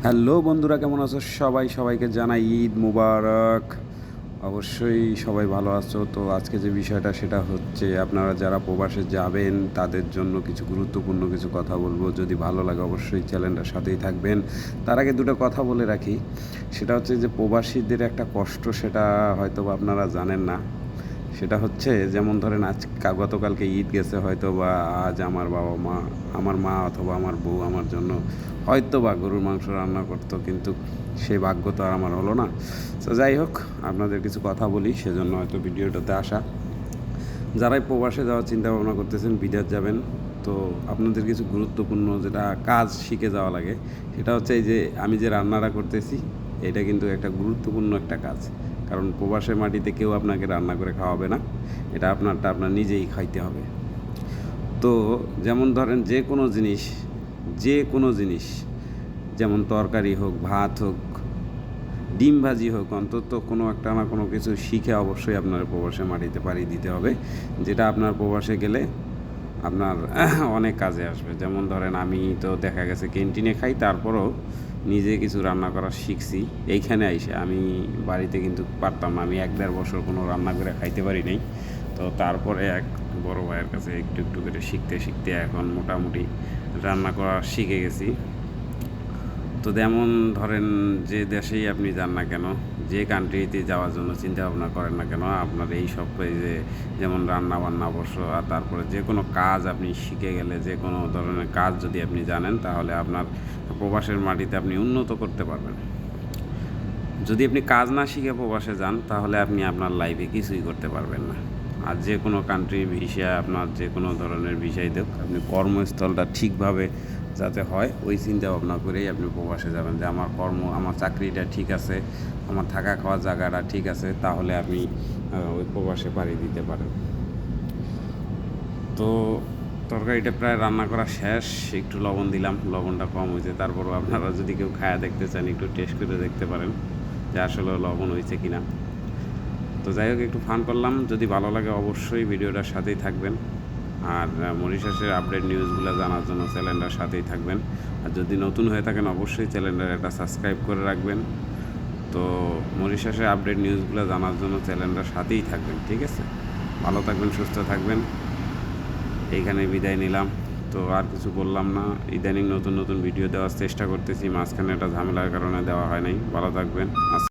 Hello বন্ধুরা, কেমন আছো সবাই? সবাইকে জানাই ঈদ মুবারক। অবশ্যই সবাই ভালো আছো। তো আজকে যে বিষয়টা সেটা হচ্ছে, আপনারা যারা প্রবাসে যাবেন তাদের জন্য কিছু গুরুত্বপূর্ণ কিছু কথা বলবো। যদি ভালো লাগে অবশ্যই চ্যানেলটার সাথেই থাকবেন। তার আগে দুটো কথা বলে রাখি, সেটা হচ্ছে যে প্রবাসীদের একটা কষ্ট, সেটা হয়তো বা আপনারা জানেন না। সেটা হচ্ছে যেমন ধরেন, গতকালকে ঈদ গেছে, হয়তো বা আজ আমার মা অথবা আমার বউ আমার জন্য হয়তো বা গরুর মাংস রান্না করতো, কিন্তু সেই ভাগ্য তো আর আমার হলো না। তো যাই হোক, আপনাদের কিছু কথা বলি, সেজন্য হয়তো ভিডিওটাতে আসা। যারাই প্রবাসে যাওয়ার চিন্তা ভাবনা করতেছেন, বিদেশ যাবেন, তো আপনাদের কিছু গুরুত্বপূর্ণ যেটা কাজ শিখে যাওয়া লাগে, সেটা হচ্ছে এই যে আমি যে রান্নাটা করতেছি, এটা কিন্তু একটা গুরুত্বপূর্ণ একটা কাজ। কারণ প্রবাসের মাটিতে কেউ আপনাকে রান্না করে খাওয়াবে না, এটা আপনারটা আপনার নিজেই খাইতে হবে। তো যেমন ধরেন, যে কোনো জিনিস যেমন তরকারি হোক, ভাত হোক, ডিম ভাজি হোক, অন্তত কোনো একটা না কোনো কিছু শিখে অবশ্যই আপনার প্রবাসের মাটিতে পাড়ি দিতে হবে, যেটা আপনার প্রবাসে গেলে আপনার অনেক কাজে আসবে। যেমন ধরেন, আমি তো দেখা গেছে ক্যান্টিনে খাই, তারপরও নিজে কিছু রান্না করা শিখছি এইখানে আইসে। আমি বাড়িতে কিন্তু পারতাম না, আমি 1-1.5 বছর কোনো রান্না করে খাইতে পারি নাই। তো তারপরে এক বড় ভাইয়ের কাছে একটু একটু করে শিখতে শিখতে এখন মোটামুটি রান্না করা শিখে গেছি। তো যেমন ধরেন, যে দেশেই আপনি যান না কেন, যে কান্ট্রিতে যাওয়ার জন্য চিন্তা ভাবনা করেন না কেন, আপনার এই সব যে যেমন রান্না বান্না অবশ্য, আর তারপরে যে কোনো কাজ আপনি শিখে গেলে, যে কোনো ধরনের কাজ যদি আপনি জানেন, তাহলে আপনার প্রবাসের মাটিতে আপনি উন্নত করতে পারবেন। যদি আপনি কাজ না শিখে প্রবাসে যান, তাহলে আপনি আপনার লাইফে কিছুই করতে পারবেন না। আর যে কোনো কান্ট্রির ভিসা, আপনার যে কোনো ধরনের ভিসাই দেখ, আপনি কর্মস্থলটা ঠিকভাবে যাতে হয়, ওই চিন্তা ভাবনা করেই আপনি প্রবাসে যাবেন, যে আমার চাকরিটা ঠিক আছে, আমার থাকা খাওয়ার জায়গাটা ঠিক আছে, তাহলে আপনি ওই প্রবাসে পাড়ি দিতে পারেন। তো তরকারিটা প্রায় রান্না করা শেষ, একটু লবণ দিলাম, লবণটা কম হয়েছে। তারপরও আপনারা যদি কেউ খায়া দেখতে চান, একটু টেস্ট করে দেখতে পারেন যে আসলে লবণ হয়েছে কিনা। তো যাই হোক, একটু ফান করলাম। যদি ভালো লাগে অবশ্যই ভিডিওটার সাথেই থাকবেন, আর মরিশাসের আপডেট নিউজগুলো জানার জন্য চ্যানেলটার সাথেই থাকবেন। আর যদি নতুন হয়ে থাকেন, অবশ্যই চ্যানেলটার একটা সাবস্ক্রাইব করে রাখবেন। তো মরিশাসের আপডেট নিউজগুলো জানার জন্য চ্যানেলটার সাথেই থাকবেন, ঠিক আছে? ভালো থাকবেন, সুস্থ থাকবেন। এইখানে বিদায় নিলাম। তো আর কিছু বললাম না। ইদানিং নতুন নতুন ভিডিও দেওয়ার চেষ্টা করতেছি, মাঝখানে একটা ঝামেলার কারণে দেওয়া হয় নাই। ভালো থাকবেন।